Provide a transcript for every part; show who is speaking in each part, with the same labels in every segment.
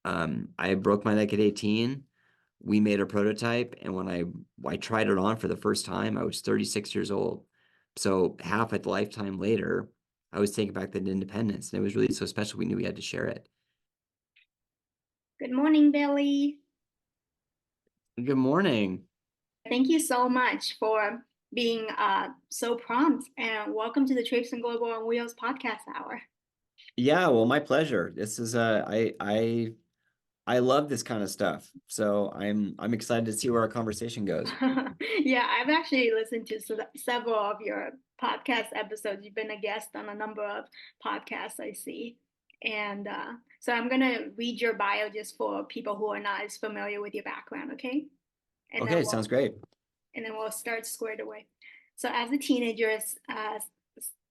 Speaker 1: I broke my leg at 18. We made a prototype, and when I tried it on for the first time, I was 36 years old. So half a lifetime later, I was taking back that independence, and it was really so special. We knew we had to share it.
Speaker 2: Good morning, Billy.
Speaker 1: Good morning.
Speaker 2: Thank you so much for being so prompt and welcome to the Trips and Global on Wheels podcast hour.
Speaker 1: Yeah, well, my pleasure. This is I love this kind of stuff. So I'm excited to see where our conversation goes.
Speaker 2: Yeah, I've actually listened to several of your podcast episodes. You've been a guest on a number of podcasts I see. And so I'm going to read your bio just for people who are not as familiar with your background, okay? And then
Speaker 1: Okay, sounds great.
Speaker 2: we'll start squared away. So, as a teenager,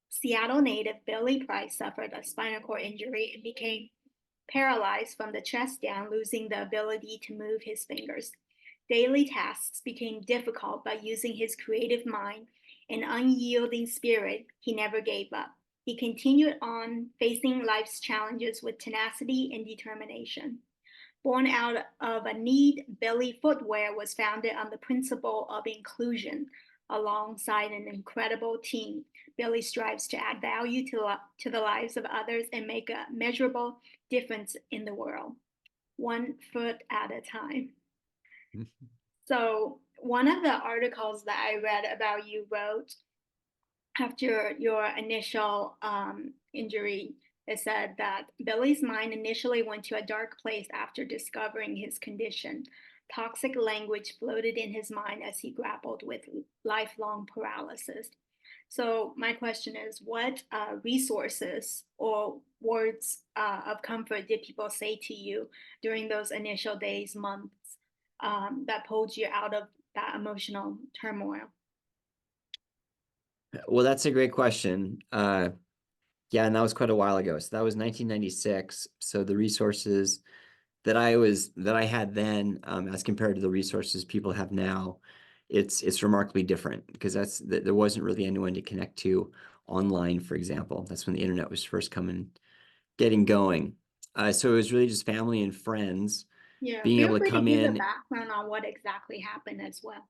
Speaker 2: Seattle native Billy Price suffered a spinal cord injury and became paralyzed from the chest down, losing the ability to move his fingers. Daily tasks became difficult, but using his creative mind and unyielding spirit, he never gave up. He continued on facing life's challenges with tenacity and determination. Born out of a need, Billy Footwear was founded on the principle of inclusion. Alongside an incredible team, Billy strives to add value to the lives of others and make a measurable difference in the world, one foot at a time. So, one of the articles that I read about you wrote after your initial injury, it said that Billy's mind initially went to a dark place after discovering his condition. Toxic language floated in his mind as he grappled with lifelong paralysis. So, my question is, what resources or words of comfort did people say to you during those initial days, months, that pulled you out of that emotional turmoil?
Speaker 1: Well, that's a great question. Yeah, and that was quite a while ago. So that was 1996. So the resources that I had then, as compared to the resources people have now, it's remarkably different because there wasn't really anyone to connect to online, for example. That's when the internet was first getting going. So it was really just family and friends
Speaker 2: Yeah,
Speaker 1: being
Speaker 2: feel
Speaker 1: able to
Speaker 2: free to
Speaker 1: come
Speaker 2: give a
Speaker 1: in.
Speaker 2: background on what exactly happened as well.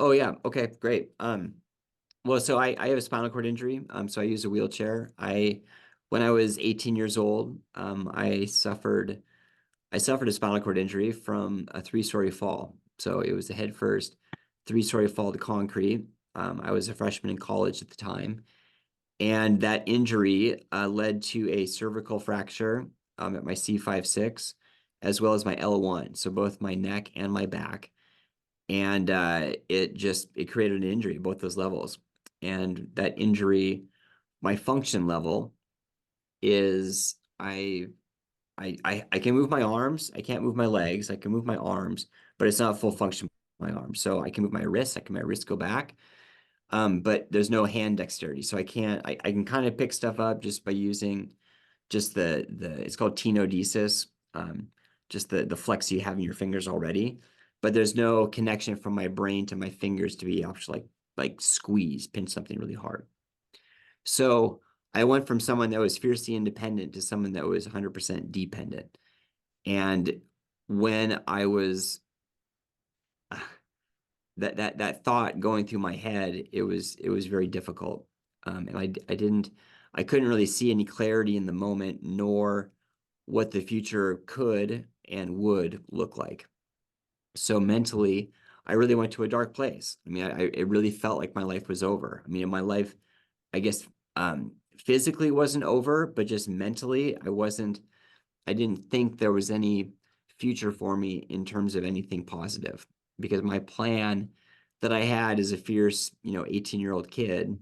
Speaker 1: Oh yeah, okay, great. Well, so I have a spinal cord injury. So I use a wheelchair. When I was 18 years old, I suffered a spinal cord injury from a three-story fall. So it was a head first three-story fall to concrete. I was a freshman in college at the time, and that injury led to a cervical fracture at my C5-6, as well as my L1. So both my neck and my back, and it created an injury at both those levels. And that injury, my function level is I can move my arms. I can't move my legs. I can move my arms, but it's not full function of my arms. So I can move my wrists. My wrists go back. But there's no hand dexterity. So I can kind of pick stuff up just by using just it's called tenodesis. Just the flex you have in your fingers already. But there's no connection from my brain to my fingers to be able to like squeeze, pinch something really hard. So I went from someone that was fiercely independent to someone that was 100% dependent. And when I was that thought going through my head, it was very difficult. And I couldn't really see any clarity in the moment, nor what the future could and would look like. So mentally, I really went to a dark place. I mean, it really felt like my life was over. I mean, my life, I guess, physically wasn't over, but just mentally, I didn't think there was any future for me in terms of anything positive because my plan that I had as a fierce, 18-year-old kid,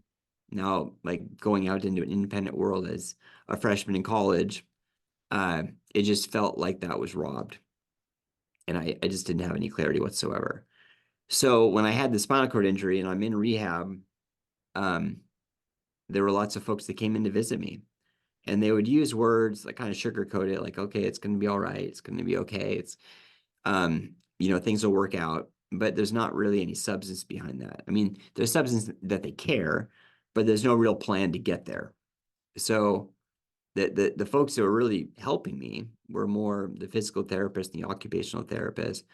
Speaker 1: now like going out into an independent world as a freshman in college, it just felt like that was robbed. And I just didn't have any clarity whatsoever. So when I had the spinal cord injury and I'm in rehab, um, there were lots of folks that came in to visit me. And they would use words that kind of sugarcoat it, like, okay, it's going to be all right. It's going to be okay. Things will work out. But there's not really any substance behind that. I mean, there's substance that they care, but there's no real plan to get there. So the folks that were really helping me were more the physical therapist, the occupational therapist,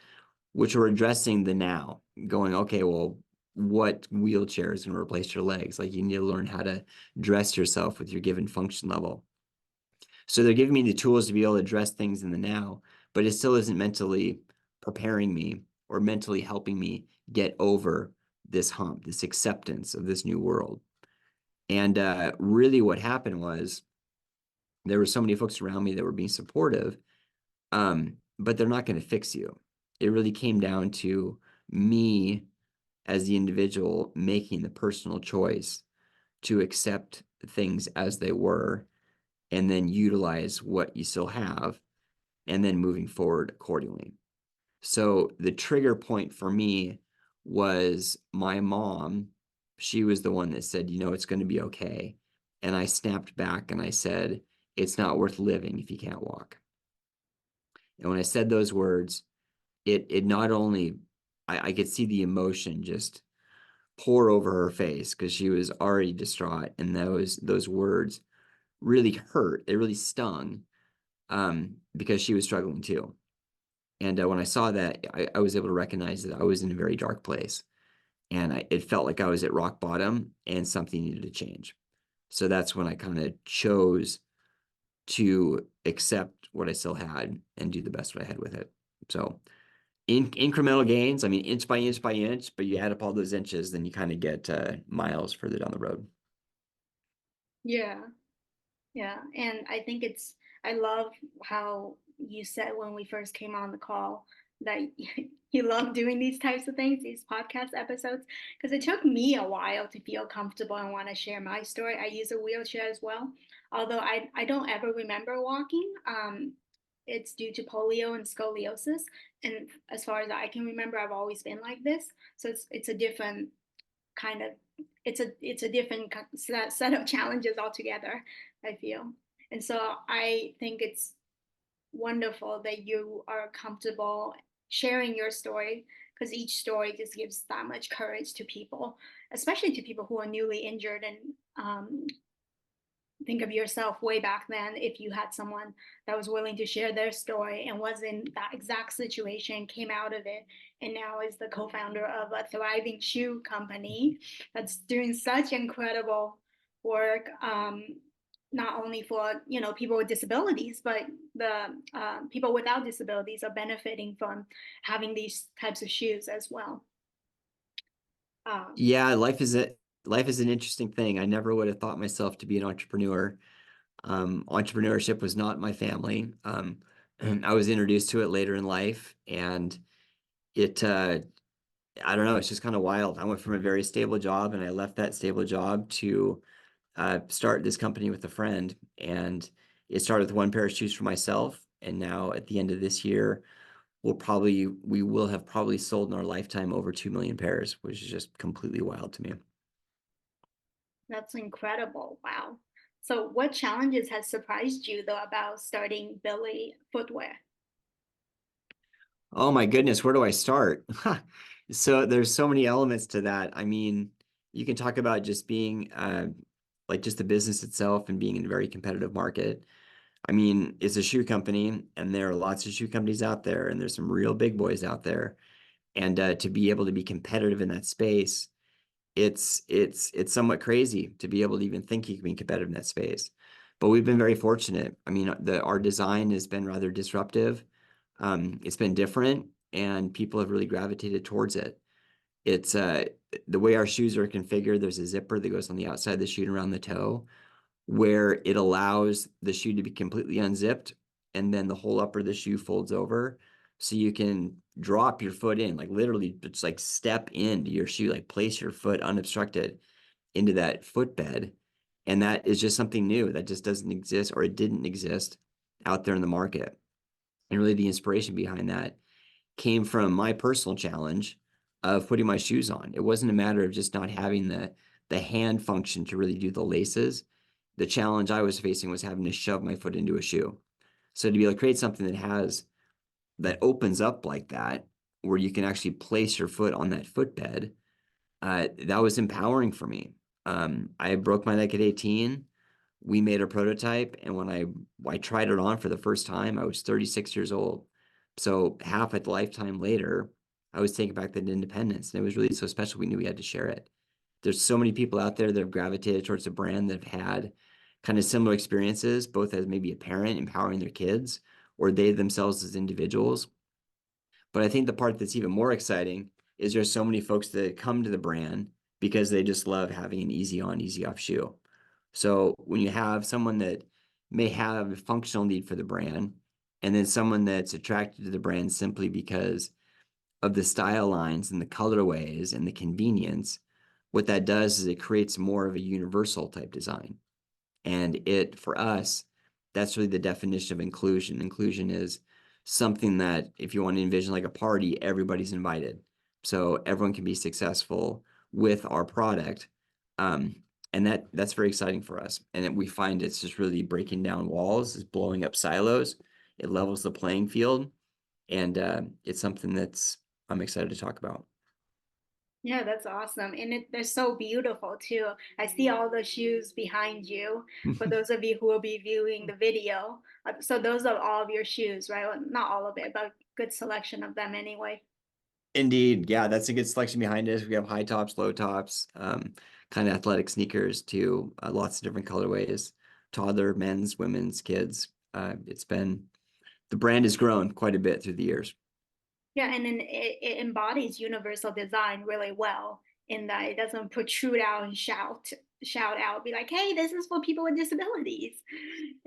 Speaker 1: which were addressing the now, going, okay, well, what wheelchair is going to replace your legs? Like you need to learn how to dress yourself with your given function level. So they're giving me the tools to be able to address things in the now, but it still isn't mentally preparing me or mentally helping me get over this hump, this acceptance of this new world. And really what happened was there were so many folks around me that were being supportive, but they're not going to fix you. It really came down to me as the individual making the personal choice to accept things as they were and then utilize what you still have and then moving forward accordingly. So the trigger point for me was my mom. She was the one that said, it's going to be okay. And I snapped back and I said, it's not worth living if you can't walk. And when I said those words, it not only, I could see the emotion just pour over her face because she was already distraught. And those words really hurt. They really stung because she was struggling too. And when I saw that, I was able to recognize that I was in a very dark place. And it felt like I was at rock bottom and something needed to change. So that's when I kind of chose to accept what I still had and do the best what I had with it. So incremental gains, I mean, inch by inch by inch, but you add up all those inches, then you kind of get miles further down the road.
Speaker 2: Yeah. Yeah, and I think I love how you said when we first came on the call that you love doing these types of things, these podcast episodes, because it took me a while to feel comfortable and want to share my story. I use a wheelchair as well, although I don't ever remember walking. It's due to polio and scoliosis, and as far as I can remember, I've always been like this. So it's a different kind of it's a different set of challenges altogether, I feel. And so I think it's wonderful that you are comfortable sharing your story, because each story just gives that much courage to people, especially to people who are newly injured. And think of yourself way back then, if you had someone that was willing to share their story and was in that exact situation, came out of it, and now is the co-founder of a thriving shoe company that's doing such incredible work, not only for people with disabilities, but the people without disabilities are benefiting from having these types of shoes as well. um,
Speaker 1: Yeah, life is an interesting thing. I never would have thought myself to be an entrepreneur. Entrepreneurship was not my family. I was introduced to it later in life, and it I don't know, it's just kind of wild. I went from a very stable job and I left that stable job to start this company with a friend. And it started with one pair of shoes for myself. And now at the end of this year, we will have probably sold in our lifetime over 2 million pairs, which is just completely wild to me.
Speaker 2: That's incredible. Wow. So, what challenges has surprised you though about starting Billy Footwear?
Speaker 1: Oh my goodness, where do I start? So there's so many elements to that. I mean, you can talk about just being like just the business itself and being in a very competitive market. I mean, it's a shoe company, and there are lots of shoe companies out there, and there's some real big boys out there. And to be able to be competitive in that space, it's somewhat crazy to be able to even think you can be competitive in that space. But we've been very fortunate. I mean, our design has been rather disruptive. It's been different, and people have really gravitated towards it. It's the way our shoes are configured. There's a zipper that goes on the outside of the shoe and around the toe, where it allows the shoe to be completely unzipped, and then the whole upper of the shoe folds over, so you can drop your foot in, like literally just like step into your shoe, like place your foot unobstructed into that footbed. And that is just something new that just doesn't exist, or it didn't exist out there in the market. And really the inspiration behind that came from my personal challenge of putting my shoes on. It wasn't a matter of just not having the hand function to really do the laces. The challenge I was facing was having to shove my foot into a shoe. So to be able to create something that opens up like that, where you can actually place your foot on that footbed, that was empowering for me. I broke my neck at 18. we made a prototype, and when I tried it on for the first time, I was 36 years old. So half a lifetime later, I was taking back that independence, and it was really so special. We knew we had to share it. There's so many people out there that have gravitated towards a brand that have had kind of similar experiences, both as maybe a parent empowering their kids, or they themselves as individuals. But I think the part that's even more exciting is there's so many folks that come to the brand because they just love having an easy on, easy off shoe. So when you have someone that may have a functional need for the brand, and then someone that's attracted to the brand simply because of the style lines and the colorways and the convenience, what that does is it creates more of a universal type design. And it, for us, that's really the definition of inclusion. Inclusion is something that if you want to envision like a party, everybody's invited. So everyone can be successful with our product. And that's very exciting for us. And we find it's just really breaking down walls, it's blowing up silos, it levels the playing field. And it's something that's I'm excited to talk about.
Speaker 2: Yeah, that's awesome. And they're so beautiful too. I see all the shoes behind you for those of you who will be viewing the video. So those are all of your shoes, right? Well, not all of it, but good selection of them anyway.
Speaker 1: Indeed. Yeah, that's a good selection behind us. We have high tops, low tops, kind of athletic sneakers too, lots of different colorways, toddler, men's, women's, kids. The brand has grown quite a bit through the years.
Speaker 2: Yeah, and then it embodies universal design really well in that it doesn't protrude out and shout out, be like, hey, this is for people with disabilities.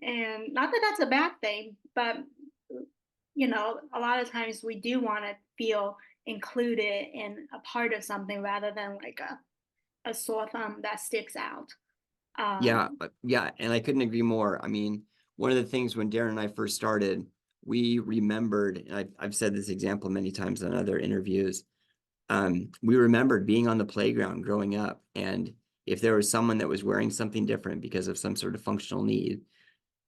Speaker 2: And not that that's a bad thing, but a lot of times we do want to feel included and a part of something rather than like a sore thumb that sticks out.
Speaker 1: Yeah,
Speaker 2: Um,
Speaker 1: yeah, and I couldn't agree more. I mean, one of the things when Darren and I first started, we remembered, and I've said this example many times in other interviews. We remembered being on the playground growing up, and if there was someone that was wearing something different because of some sort of functional need,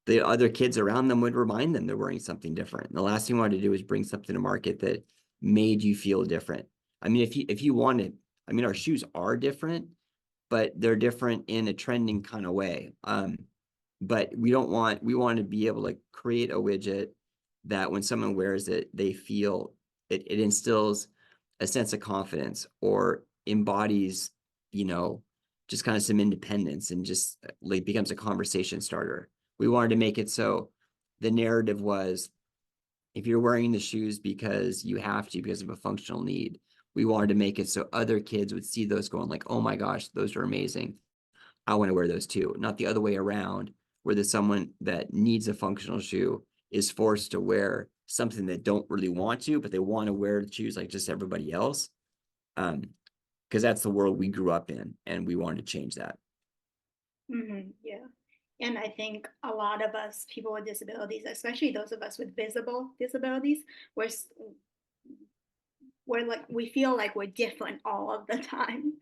Speaker 1: the other kids around them would remind them they're wearing something different. And the last thing we wanted to do is bring something to market that made you feel different. I mean, if you wanted, I mean, our shoes are different, but they're different in a trending kind of way. But we want to be able to create a widget that when someone wears it, they feel it instills a sense of confidence or embodies, you know, just kind of some independence and just like becomes a conversation starter. We wanted to make it so the narrative was if you're wearing the shoes because you have to because of a functional need, we wanted to make it so other kids would see those going like, oh my gosh, those are amazing. I want to wear those too. Not the other way around, where there's someone that needs a functional shoe is forced to wear something they don't really want to, but they want to wear the shoes like just everybody else. Because that's the world we grew up in, and we wanted to change that.
Speaker 2: yeah. And I think a lot of us, people with disabilities, especially those of us with visible disabilities, we're we're like we feel like we're different all of the time,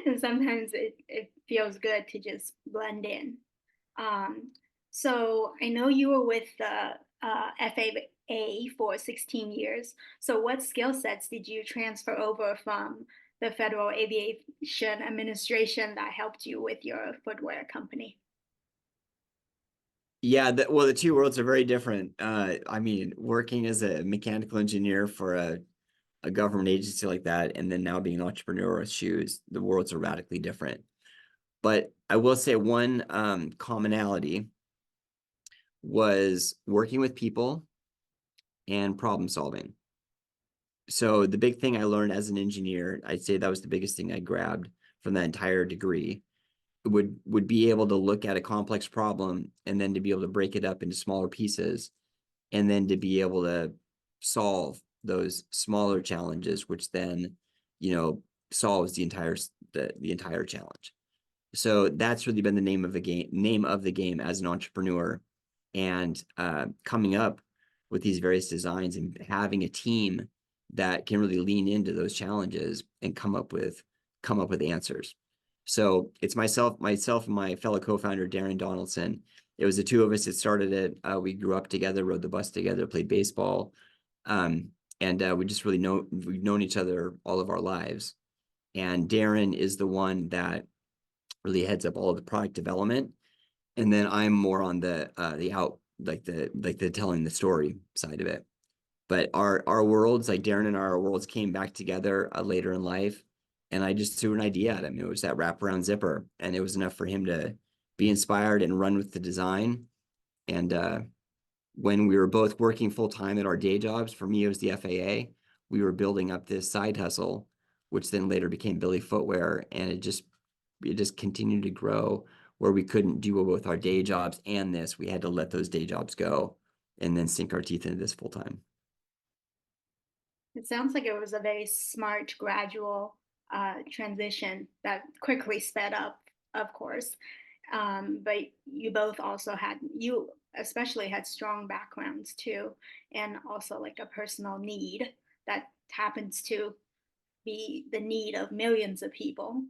Speaker 2: and sometimes it feels good to just blend in. Um, so I know you were with the FAA for 16 years. So what skill sets did you transfer over from the Federal Aviation Administration that helped you with your footwear company?
Speaker 1: Yeah, well, the two worlds are very different. I mean, working as a mechanical engineer for a government agency like that, and then now being an entrepreneur with shoes, the worlds are radically different. But I will say one commonality was working with people and problem solving. So the big thing I learned as an engineer, I'd say that was the biggest thing I grabbed from that entire degree, would be able to look at a complex problem and then to be able to break it up into smaller pieces and then to be able to solve those smaller challenges, which then, solves the entire challenge. So that's really been the name of the game as an entrepreneur, and coming up with these various designs and having a team that can really lean into those challenges and come up with answers. So it's myself and my fellow co-founder Darren Donaldson. It was the two of us that started it. We grew up together, rode the bus together, played baseball, and we just really we've known each other all of our lives. And Darren is the one that really heads up all of the product development. And then I'm more on the out like the telling the story side of it. But our worlds, like Darren and our worlds came back together later in life, and I just threw an idea at him. It was that wraparound zipper, and it was enough for him to be inspired and run with the design. And when we were both working full time at our day jobs, for me it was the FAA. We were building up this side hustle, which then later became Billy Footwear, and it just continued to grow where we couldn't do both our day jobs and this. We had to let those day jobs go and then sink our teeth into this full time.
Speaker 2: It sounds like it was a very smart, gradual transition that quickly sped up, of course. But you both also you especially had strong backgrounds too, and also like a personal need that happens to be the need of millions of people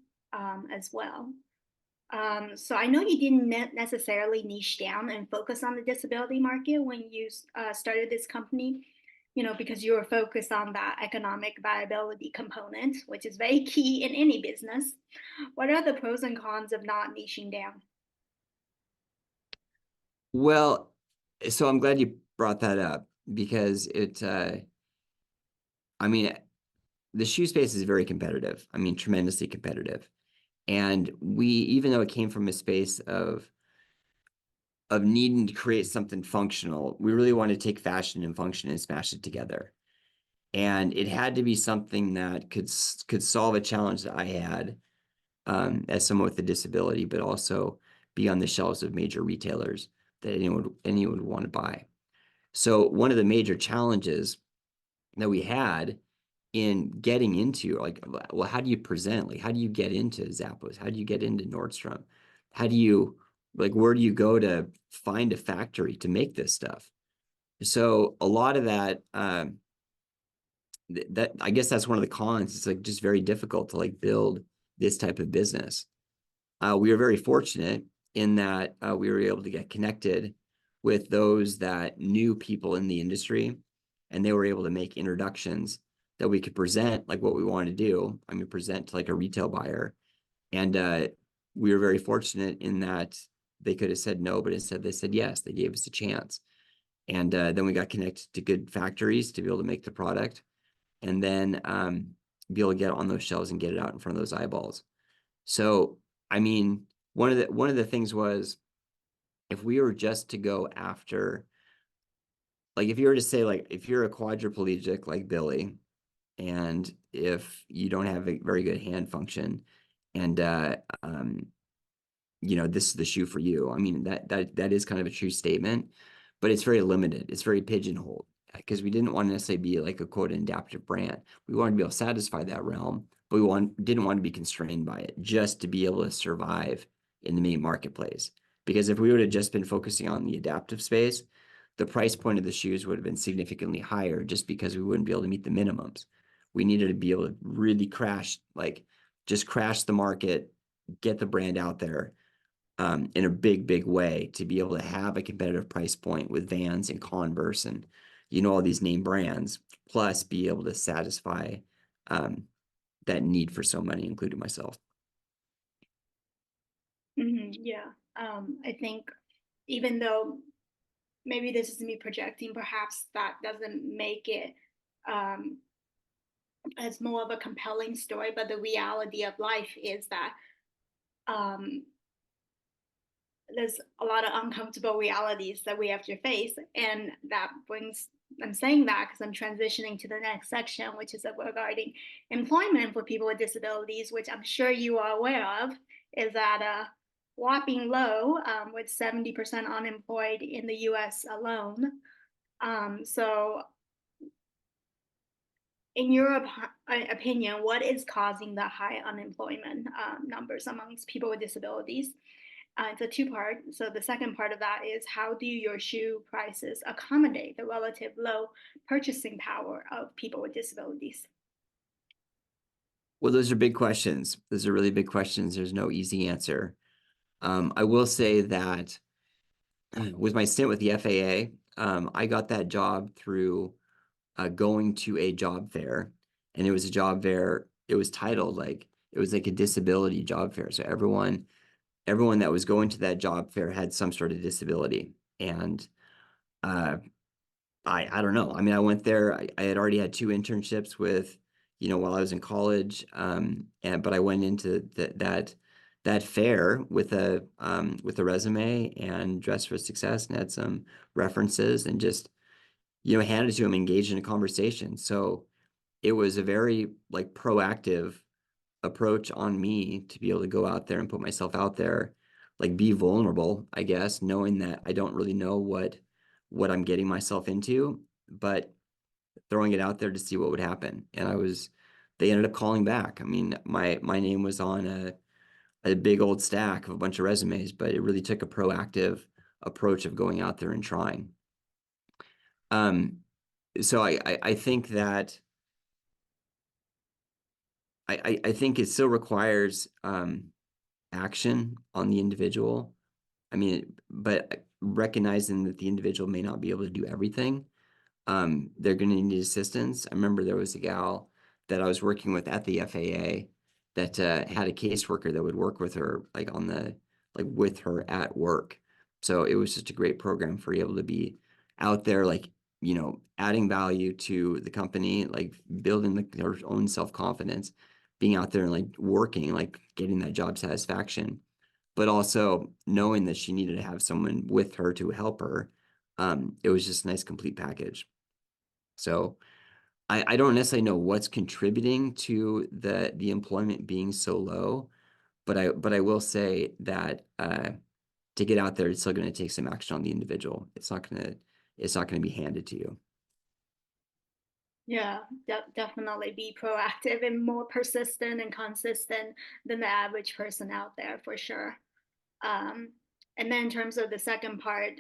Speaker 2: as well. So I know you didn't necessarily niche down and focus on the disability market when you started this company, because you were focused on that economic viability component, which is very key in any business. What are the pros and cons of not niching down?
Speaker 1: Well, so I'm glad you brought that up because I mean, the shoe space is very competitive. I mean, tremendously competitive. And even though it came from a space of needing to create something functional, we really wanted to take fashion and function and smash it together. And it had to be something that could solve a challenge that I had as someone with a disability, but also be on the shelves of major retailers that anyone would want to buy. So one of the major challenges that we had in getting into, like, well, how do you present? Like, how do you get into Zappos? How do you get into Nordstrom? How do you, like, where do you go to find a factory to make this stuff? So a lot of that, that I guess that's one of the cons. It's like just very difficult to like build this type of business. We were very fortunate in that we were able to get connected with those that knew people in the industry, and they were able to make introductions that we could present like what we wanted to do. I mean, present to like a retail buyer. And we were very fortunate in that they could have said no, but instead they said yes. They gave us a chance. And then we got connected to good factories to be able to make the product, and then be able to get on those shelves and get it out in front of those eyeballs. So, I mean, one of the things was, if we were just to go after, like, if you were to say, like, if you're a quadriplegic like Billy, and if you don't have a very good hand function, and this is the shoe for you. I mean, that is kind of a true statement, but it's very limited. It's very pigeonholed because we didn't want to necessarily be like a quote adaptive brand. We wanted to be able to satisfy that realm, but didn't want to be constrained by it just to be able to survive in the main marketplace. Because if we would have just been focusing on the adaptive space, the price point of the shoes would have been significantly higher just because we wouldn't be able to meet the minimums. We needed to be able to really just crash the market, get the brand out there in a big, big way to be able to have a competitive price point with Vans and Converse and, all these name brands, plus be able to satisfy that need for so many, including myself.
Speaker 2: Yeah. I think even though maybe this is me projecting, perhaps that doesn't make it um, as more of a compelling story, but the reality of life is that um, there's a lot of uncomfortable realities that we have to face. And that brings, I'm saying that because I'm transitioning to the next section, which is regarding employment for people with disabilities, which I'm sure you are aware of, is at a whopping low, with 70% unemployed in the US alone. So in your opinion, what is causing the high unemployment numbers amongst people with disabilities? It's a two-part. So the second part of that is, how do your shoe prices accommodate the relative low purchasing power of people with disabilities?
Speaker 1: Well, those are big questions. Those are really big questions. There's no easy answer. I will say that with my stint with the FAA, I got that job through going to a job fair, and it was a job fair. It was titled like it was like a disability job fair. So everyone everyone that was going to that job fair had some sort of disability. And uh, I don't know. I mean, I went there. I had already had two internships with, while I was in college. But I went into that fair with a resume and dressed for success and had some references and just, handed it to him, engaged in a conversation. So it was a very like proactive approach on me to be able to go out there and put myself out there, like be vulnerable, I guess, knowing that I don't really know what I'm getting myself into, but throwing it out there to see what would happen. And they ended up calling back. I mean, my name was on a big old stack of a bunch of resumes, but it really took a proactive approach of going out there and trying. Um, so I think that I think it still requires action on the individual. I mean, but recognizing that the individual may not be able to do everything, they're going to need assistance. I remember there was a gal that I was working with at the FAA that had a caseworker that would work with her, like with her at work. So it was just a great program for you able to be out there, like, adding value to the company, like building their own self-confidence, being out there and like working, like getting that job satisfaction, but also knowing that she needed to have someone with her to help her. It was just a nice complete package. So I don't necessarily know what's contributing to the employment being so low, but I will say that to get out there, it's still going to take some action on the individual. It's not gonna be handed to you.
Speaker 2: Yeah, definitely be proactive and more persistent and consistent than the average person out there for sure. Um, and then in terms of the second part,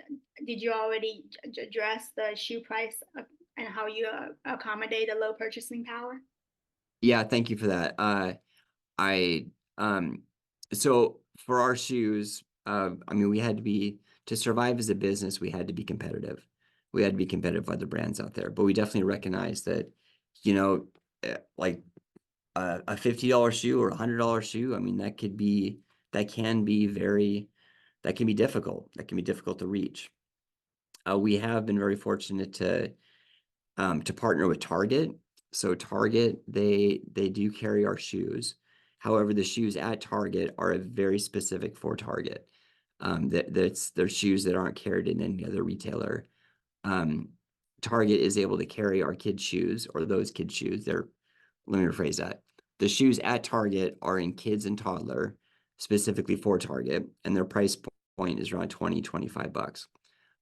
Speaker 2: did you already address the shoe price and how you accommodate a low purchasing power?
Speaker 1: Yeah, thank you for that. I so for our shoes, I mean, we had to be to survive as a business, we had to be competitive. We had to be competitive with other brands out there, but we definitely recognize that, like a $50 shoe or $100 shoe, I mean, that can be very that can be difficult. That can be difficult to reach. We have been very fortunate to partner with Target. So Target, they do carry our shoes. However, the shoes at Target are very specific for Target. They're shoes that aren't carried in any other retailer. Um, Target is able to carry our kids' shoes or those kids' shoes. Let me rephrase that. The shoes at Target are in kids and toddler, specifically for Target, and their price point is around 25 bucks.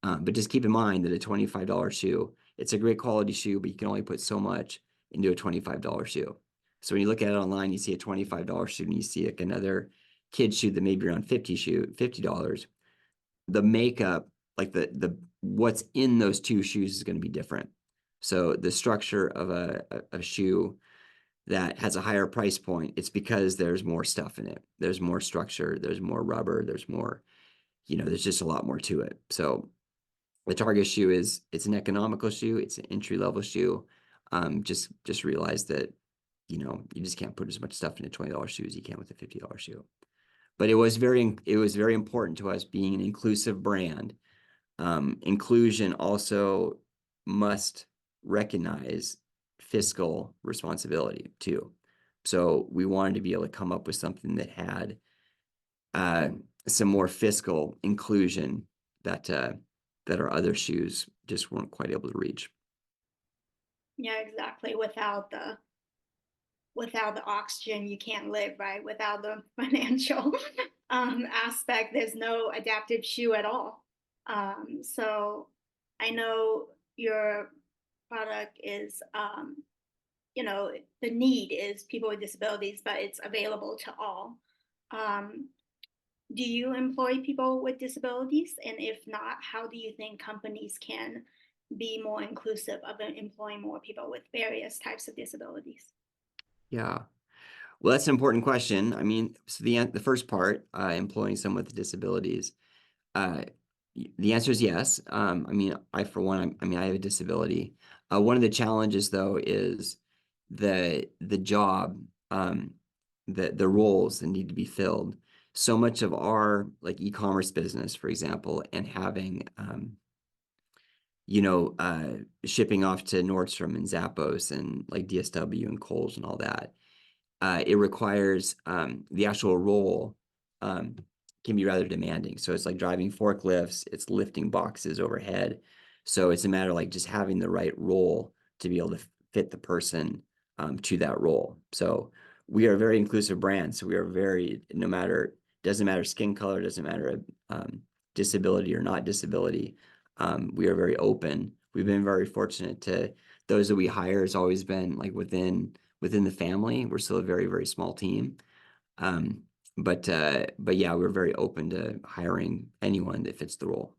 Speaker 1: But just keep in mind that a $25 shoe, it's a great quality shoe, but you can only put so much into a $25 shoe. So when you look at it online, you see a $25 shoe and you see like another kid shoe that may be around $50. The makeup, like the what's in those two shoes is going to be different. So the structure of a shoe that has a higher price point, it's because there's more stuff in it. There's more structure, there's more rubber, there's more, there's just a lot more to it. So the Target shoe it's an economical shoe, it's an entry level shoe. Just realize that, you just can't put as much stuff in a $20 shoe as you can with a $50 shoe. But it was very important to us being an inclusive brand. Inclusion also must recognize fiscal responsibility too. So we wanted to be able to come up with something that had uh, some more fiscal inclusion that our other shoes just weren't quite able to reach.
Speaker 2: Yeah, exactly. Without the oxygen, you can't live, right? Without the financial aspect, there's no adaptive shoe at all. So I know your product is, the need is people with disabilities, but it's available to all. Um, do you employ people with disabilities? And if not, how do you think companies can be more inclusive of employing more people with various types of disabilities?
Speaker 1: Yeah. Well, that's an important question. I mean, so the first part, employing someone with disabilities, uh, the answer is yes. I mean, I for one, I mean, I have a disability. One of the challenges, though, is the job, the roles that need to be filled. so much of our like e-commerce business, for example, and having shipping off to Nordstrom and Zappos and like DSW and Kohl's and all that, it requires the actual role can be rather demanding. So it's like driving forklifts, it's lifting boxes overhead. So it's a matter of like just having the right role to be able to fit the person to that role. So we are a very inclusive brand. So we are very, no matter, doesn't matter skin color, doesn't matter disability or not disability. We are very open. We've been very fortunate to those that we hire has always been like within the family. We're still a very, very small team. Um, but yeah, we're very open to hiring anyone that fits the role.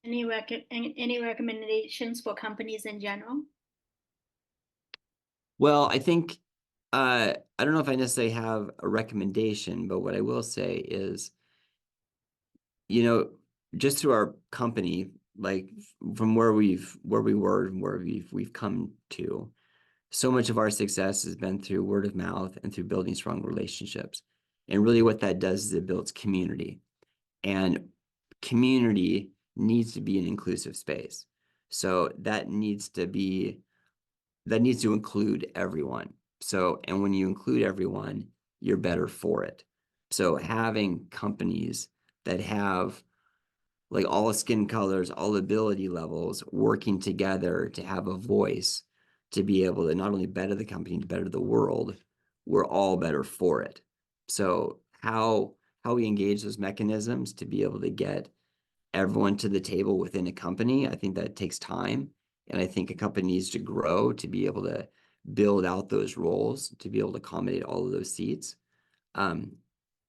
Speaker 2: Any recommendations for companies in general?
Speaker 1: Well, I think I don't know if I necessarily have a recommendation, but what I will say is, you know, just through our company, like from where we were and where we've come to, so much of our success has been through word of mouth and through building strong relationships. And really what that does is it builds community. And community needs to be an inclusive space. So that needs to include everyone. So, and when you include everyone, you're better for it. So having companies that have like all skin colors, all ability levels working together to have a voice to be able to not only better the company, to better the world, we're all better for it. So how we engage those mechanisms to be able to get everyone to the table within a company, I think that takes time. And I think a company needs to grow to be able to build out those roles, to be able to accommodate all of those seats. Um,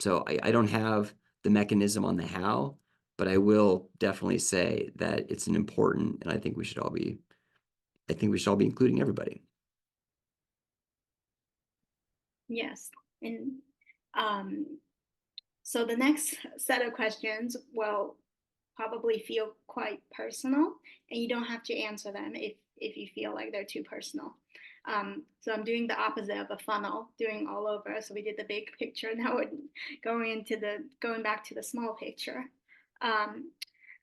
Speaker 1: so I don't have the mechanism on the how, but I will definitely say that it's an important, and I think we should all be including everybody.
Speaker 2: Yes. And um, so the next set of questions will probably feel quite personal, and you don't have to answer them if you feel like they're too personal. So I'm doing the opposite of a funnel, doing all over. So we did the big picture. Now we're going back to the small picture. Um,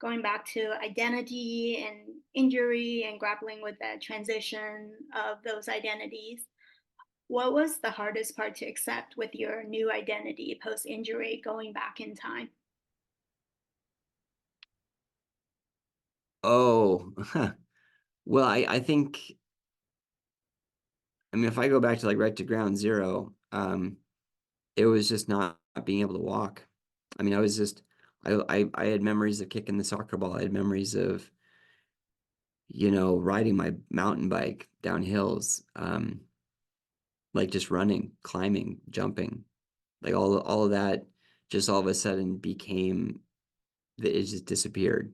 Speaker 2: Going back to identity and injury and grappling with the transition of those identities. What was the hardest part to accept with your new identity post injury going back in time?
Speaker 1: Oh, well, I think, I mean, if I go back to like right to ground zero, it was just not being able to walk. I mean, I was just, I had memories of kicking the soccer ball. I had memories of, riding my mountain bike down hills, like just running, climbing, jumping, like all of that just all of a sudden became that it just disappeared.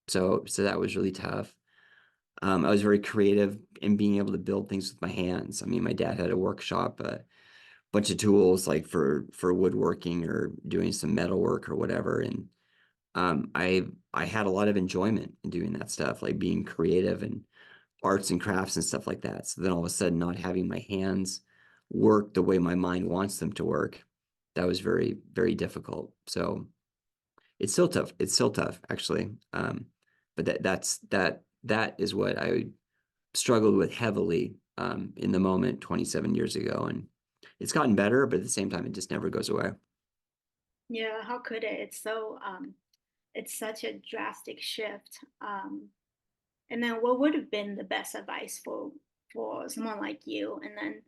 Speaker 1: So that was really tough. I was very creative in being able to build things with my hands. I mean, my dad had a workshop, a bunch of tools like for woodworking or doing some metal work or whatever. And I had a lot of enjoyment in doing that stuff, like being creative and arts and crafts and stuff like that. So then all of a sudden not having my hands work the way my mind wants them to work, that was very, very difficult. So it's still tough. It's still tough, actually. But that is what I struggled with heavily in the moment 27 years ago. And it's gotten better, but at the same time, it just never goes away.
Speaker 2: Yeah, how could it? It's such a drastic shift. And then what would have been the best advice for someone like you? And then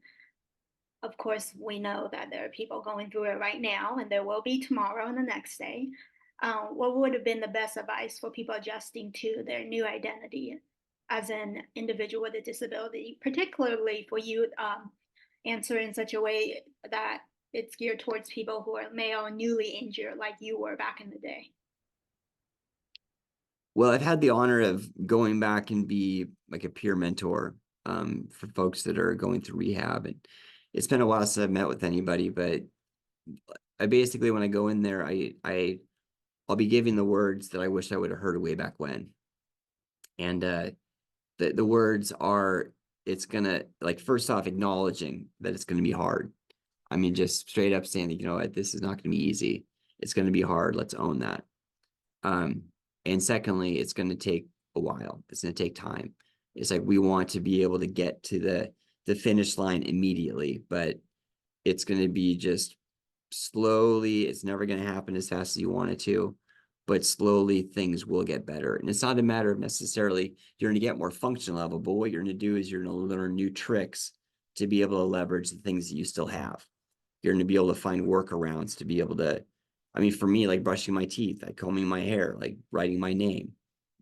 Speaker 2: of course we know that there are people going through it right now, and there will be tomorrow and the next day. What would have been the best advice for people adjusting to their new identity as an individual with a disability, particularly for you, answer in such a way that it's geared towards people who are male and newly injured like you were back in the day?
Speaker 1: Well, I've had the honor of going back and be like a peer mentor for folks that are going through rehab. And it's been a while since I've met with anybody, but I basically, when I go in there, I'll be giving the words that I wish I would have heard way back when. And the words are, it's gonna, like, first off, acknowledging that it's gonna be hard. I mean, just straight up saying that, you know what, this is not going to be easy. It's going to be hard. Let's own that. Um, and secondly, it's going to take a while. It's going to take time. It's like we want to be able to get to the finish line immediately, but it's going to be just slowly. It's never going to happen as fast as you want it to, but slowly things will get better. And it's not a matter of necessarily you're going to get more function level, but what you're going to do is you're going to learn new tricks to be able to leverage the things that you still have. You're going to be able to find workarounds to be able to, I mean, for me, like brushing my teeth, like combing my hair, like writing my name.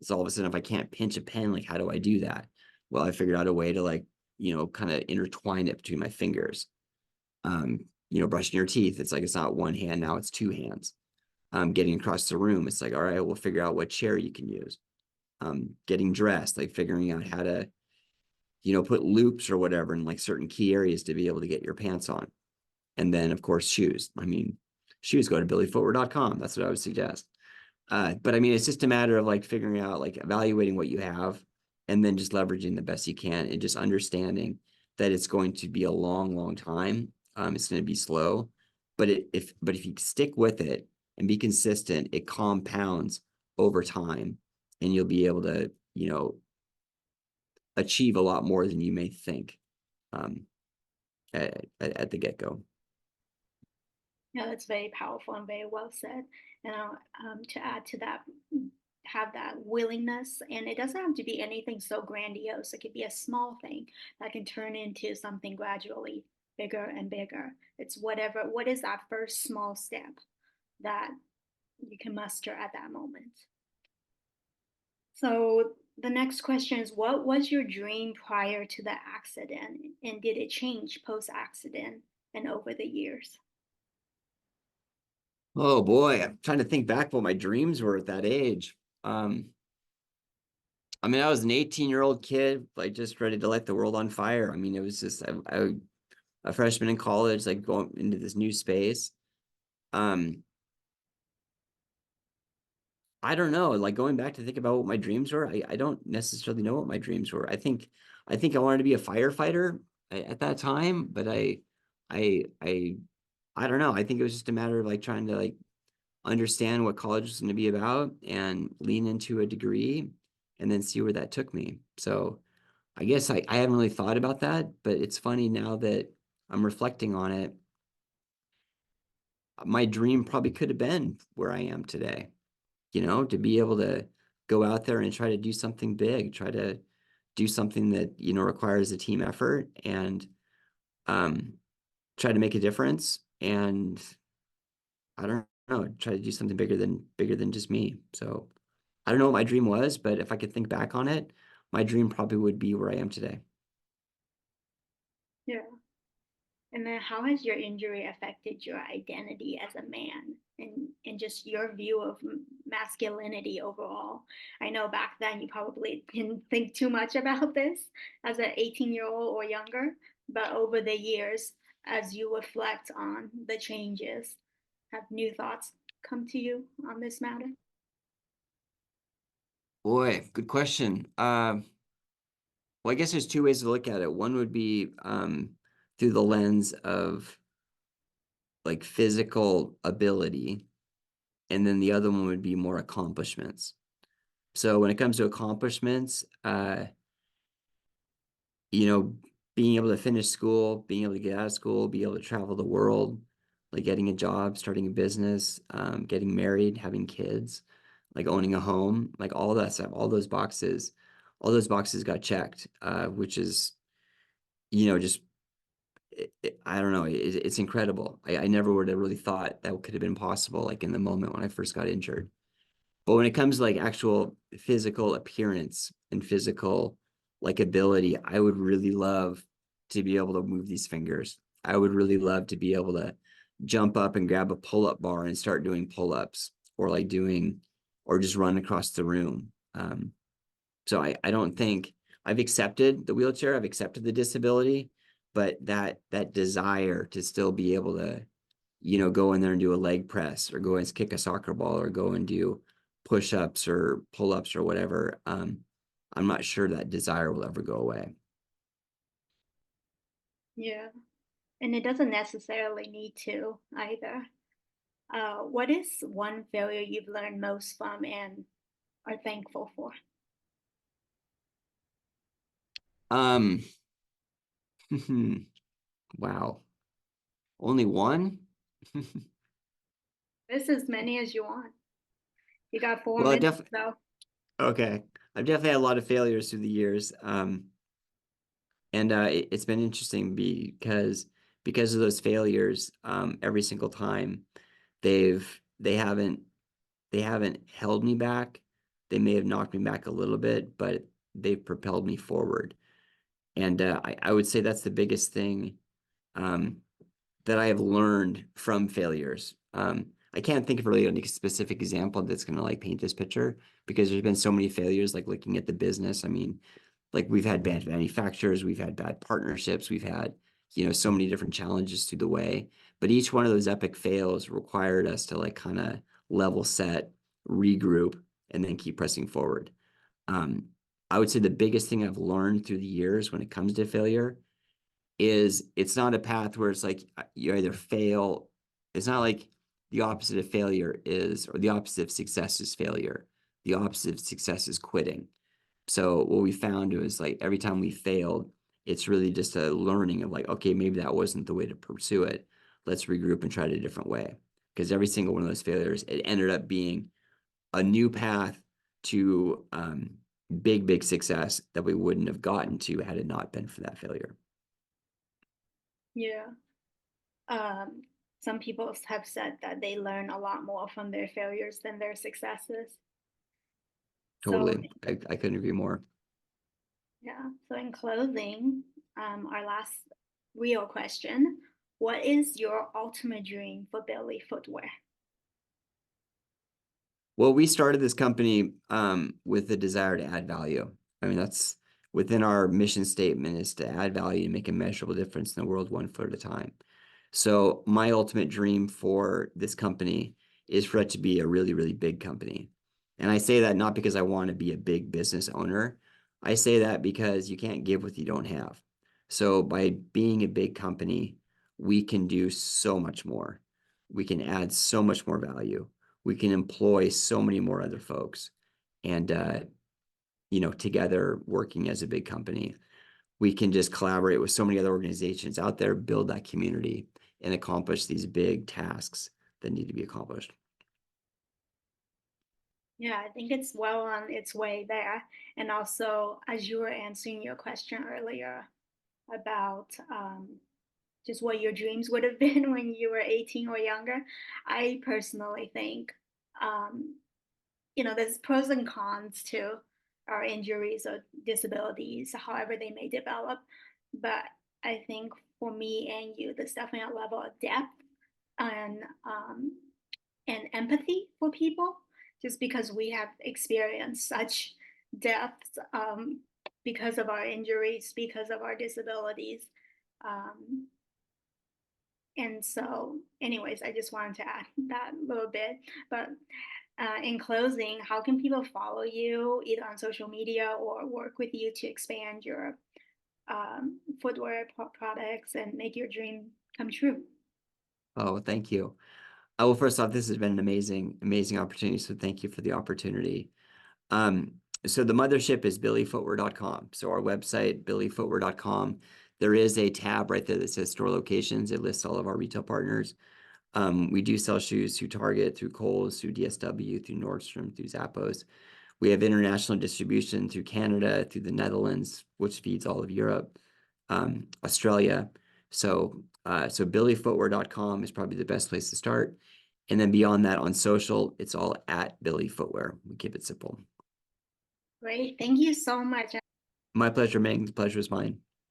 Speaker 1: It's all of a sudden, if I can't pinch a pen, like how do I do that? Well, I figured out a way to like, kind of intertwine it between my fingers. Brushing your teeth, it's like it's not one hand, now it's two hands. Getting across the room, it's like, all right, we'll figure out what chair you can use. Getting dressed, like figuring out how to, put loops or whatever in like certain key areas to be able to get your pants on. And then, of course, shoes. I mean, shoes, go to billyfootwear.com. That's what I would suggest. But I mean, it's just a matter of like figuring out, like evaluating what you have and then just leveraging the best you can and just understanding that it's going to be a long, long time. It's going to be slow, but if you stick with it and be consistent, it compounds over time and you'll be able to, achieve a lot more than you may think um, at the get-go.
Speaker 2: Yeah, that's very powerful and very well said. And to add to that, have that willingness, and it doesn't have to be anything so grandiose. It could be a small thing that can turn into something gradually bigger and bigger. It's whatever, what is that first small step that you can muster at that moment? So the next question is, what was your dream prior to the accident, and did it change post accident and over the years?
Speaker 1: Oh boy, I'm trying to think back what my dreams were at that age. I mean, I was an 18-year-old kid, like just ready to light the world on fire. I mean, it was just a freshman in college, like going into this new space. Um, I don't know, like going back to think about what my dreams were, I don't necessarily know what my dreams were. I think I wanted to be a firefighter at that time, but I I I don't know. I think it was just a matter of like trying to like understand what college was going to be about and lean into a degree and then see where that took me. So I guess I haven't really thought about that, but it's funny now that I'm reflecting on it. My dream probably could have been where I am today, to be able to go out there and try to do something big, try to do something that, requires a team effort and um, try to make a difference. And I don't know, try to do something bigger than just me. So I don't know what my dream was, but if I could think back on it, my dream probably would be where I am today.
Speaker 2: Yeah. And then how has your injury affected your identity as a man and just your view of masculinity overall? I know back then you probably didn't think too much about this as an 18-year-old or younger, but over the years, as you reflect on the changes, have new thoughts come to you on this matter?
Speaker 1: Boy, good question. Well, I guess there's two ways to look at it. One would be through the lens of like physical ability, and then the other one would be more accomplishments. So when it comes to accomplishments, you know, being able to finish school, being able to get out of school, be able to travel the world, like getting a job, starting a business, getting married, having kids, like owning a home, like all that stuff, all those boxes got checked, which is, just I don't know, it's incredible. I never would have really thought that could have been possible, like in the moment when I first got injured. But when it comes to like actual physical appearance and physical like ability, I would really love to be able to move these fingers. I would really love to be able to jump up and grab a pull-up bar and start doing pull-ups or just run across the room. So I don't think I've accepted the wheelchair, I've accepted the disability, but that desire to still be able to go in there and do a leg press or go and kick a soccer ball or go and do push-ups or pull-ups or whatever. I'm not sure that desire will ever go away.
Speaker 2: Yeah. And it doesn't necessarily need to either. What is one failure you've learned most from and are thankful for?
Speaker 1: Um, wow. Only one?
Speaker 2: This as many as you want. You got four
Speaker 1: Well, I
Speaker 2: minutes,
Speaker 1: definitely,
Speaker 2: so
Speaker 1: okay. I've definitely had a lot of failures through the years. And it's been interesting because of those failures, every single time they haven't held me back. They may have knocked me back a little bit, but they've propelled me forward. And I would say that's the biggest thing um, that I have learned from failures. I can't think of really any specific example that's going to like paint this picture because there's been so many failures. Like looking at the business, I mean, like we've had bad manufacturers, we've had bad partnerships, we've had so many different challenges through the way. But each one of those epic fails required us to like kind of level set, regroup, and then keep pressing forward. Um, I would say the biggest thing I've learned through the years when it comes to failure is it's not a path where it's like you either fail. It's not like the opposite of failure is, or the opposite of success is failure. The opposite of success is quitting. So what we found was like every time we failed, it's really just a learning of like, okay, maybe that wasn't the way to pursue it. Let's regroup and try it a different way. Because every single one of those failures, it ended up being a new path to big, big success that we wouldn't have gotten to had it not been for that failure.
Speaker 2: yeah. Um, some people have said that they learn a lot more from their failures than their successes. So,
Speaker 1: Totally. I couldn't agree more.
Speaker 2: yeah. So, in closing, our last real question: what is your ultimate dream for Billy Footwear?
Speaker 1: Well, we started this company with the desire to add value. I mean, that's within our mission statement is to add value and make a measurable difference in the world 1 foot at a time. So my ultimate dream for this company is for it to be a really, really big company. And I say that not because I want to be a big business owner. I say that because you can't give what you don't have. So by being a big company, we can do so much more. We can add so much more value. We can employ so many more other folks. And together working as a big company, we can just collaborate with so many other organizations out there, build that community, and accomplish these big tasks that need to be accomplished.
Speaker 2: Yeah, I think it's well on its way there. And also, as you were answering your question earlier about just what your dreams would have been when you were 18 or younger, I personally think, um, there's pros and cons to our injuries or disabilities, however they may develop. But I think for me and you, there's definitely a level of depth and and empathy for people, just because we have experienced such depth because of our injuries, because of our disabilities. Um, and so, anyways, I just wanted to add that little bit. But in closing, how can people follow you either on social media or work with you to expand your footwear products and make your dream come true?
Speaker 1: Oh, thank you. Well, first off, this has been an amazing, amazing opportunity. So thank you for the opportunity. Um, so the mothership is billyfootwear.com. So our website, billyfootwear.com, there is a tab right there that says store locations. It lists all of our retail partners. We do sell shoes through Target, through Kohl's, through DSW, through Nordstrom, through Zappos. We have international distribution through Canada, through the Netherlands, which feeds all of Europe, Australia. So billyfootwear.com is probably the best place to start. And then beyond that on social, it's all at Billy Footwear. We keep it simple.
Speaker 2: Great. Thank you so much.
Speaker 1: My pleasure, Ming. The pleasure is mine.